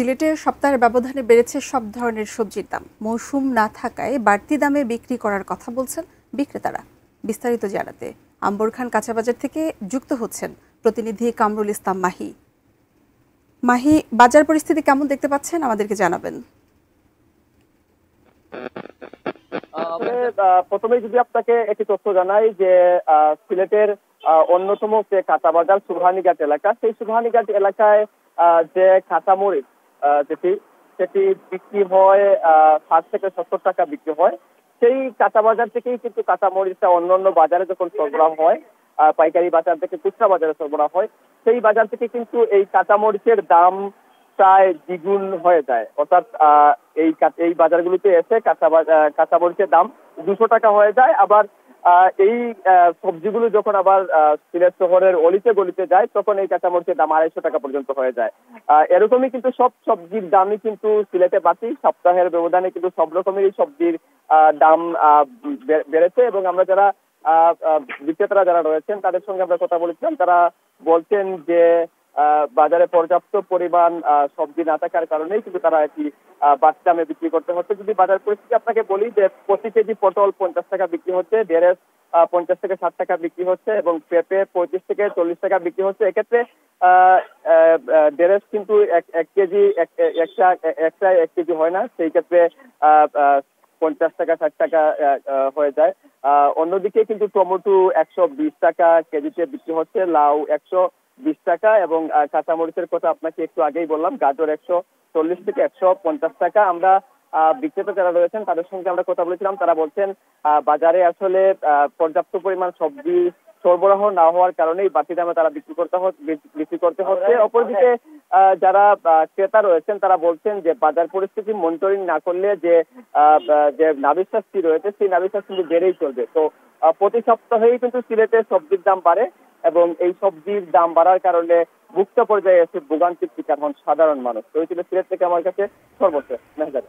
সিলেটে সপ্তাহের ব্যবধানে বেড়েছে সব ধরনের সবজির দাম। মৌসুম না থাকায় বাড়তি দামে বিক্রি করার কথা বলছেন বিক্রেতারা। বিস্তারিত জানাতে আম্বরখান কাঁচাবাজার থেকে যুক্ত হচ্ছেন প্রতিনিধি কামরুল ইসলাম মাহি। মাহি, বাজার পরিস্থিতি কেমন দেখতে পাচ্ছেন আমাদেরকে জানাবেন। প্রথমেই যদি আপনাকে একটি তথ্য জানাই যে সিলেটের অন্যতম যে কাঁচাবাজার সুবহানীঘাট এলাকা, সেই সুবহানীঘাট এলাকায় যে কাঁচামরিচ সেটি বিক্রি হয় 60 থেকে 70 টাকা বিক্রি হয়। সেই কাঁচাবাজার থেকেই কিন্তু কাঁচামরিচটা অন্যান্য বাজারে যখন সরবরাহ হয়, পাইকারি বাজার থেকে খুচরা বাজারে সরবরাহ হয়, সেই বাজার থেকে কিন্তু এই কাঁচামরিচের দাম প্রায় দ্বিগুণ হয়ে যায়। অর্থাৎ এই বাজারগুলোতে এসে কাঁচামরিচের দাম 200 টাকা হয়ে যায়। আবার এই সবজিগুলো যখন আবার সিলেট শহরের অলিতে গলিতে যায়, তখন এই কাঁচামরিচের দাম 250 টাকা পর্যন্ত হয়ে যায়। এরকমই কিন্তু সব সবজির দামই কিন্তু সিলেটে বাড়তি। সপ্তাহের ব্যবধানে কিন্তু সব রকমেরই সবজির দাম বেড়েছে। এবং আমরা যারা বিক্রেতারা যারা রয়েছেন তাদের সঙ্গে আমরা কথা বলেছিলাম, তারা বলছেন যে বাজারে পর্যাপ্ত পরিমাণ সবজি না থাকার কারণেই কিন্তু তারা একটি বাড়তি দামে বিক্রি করতে হচ্ছে। যদি বাজার পরিস্থিতি আপনাকে বলি যে প্রতি কেজি পটল 50 টাকা বিক্রি হচ্ছে, ঢেঁড়স 50 থেকে 60 টাকা বিক্রি হচ্ছে এবং পেঁপে 35 থেকে 40 টাকা বিক্রি হচ্ছে। এক্ষেত্রে ঢেঁড়স কিন্তু এক কেজি একটাই 1 কেজি হয় না, সেই ক্ষেত্রে 50 টাকা 60 টাকা হয়ে যায়। অন্যদিকে কিন্তু টমেটো 120 টাকা কেজিতে বিক্রি হচ্ছে, লাউ 120 টাকা এবং কাঁচামরিচের কথা আপনাকে একটু আগেই বললাম, গাজর 140 থেকে 150 টাকা। আমরা বিক্রেতা যারা রয়েছেন তাদের সঙ্গে আমরা কথা বলেছিলাম, তারা বলছেন বাজারে আসলে পর্যাপ্ত পরিমাণ সবজি সরবরাহ না হওয়ার কারণেই বাড়তি দামে তারা বিক্রি করতে হচ্ছে। অপরদিকে যারা ক্রেতা রয়েছেন তারা বলছেন যে বাজার পরিস্থিতি মনিটরিং না করলে যে নাভিশ্বাসটি রয়েছে, সেই নাভিশ্বাস কিন্তু বেড়েই চলবে। তো প্রতি সপ্তাহেই কিন্তু সিলেটে সবজির দাম বাড়ে এবং এই সবজির দাম বাড়ার কারণে ভুক্ত পর্যায়ে এসে ভোগান্তির শিকার হন সাধারণ মানুষ। তো এই ছিল সিলেট থেকে আমার কাছে সর্বোচ্চ মেহজাদ।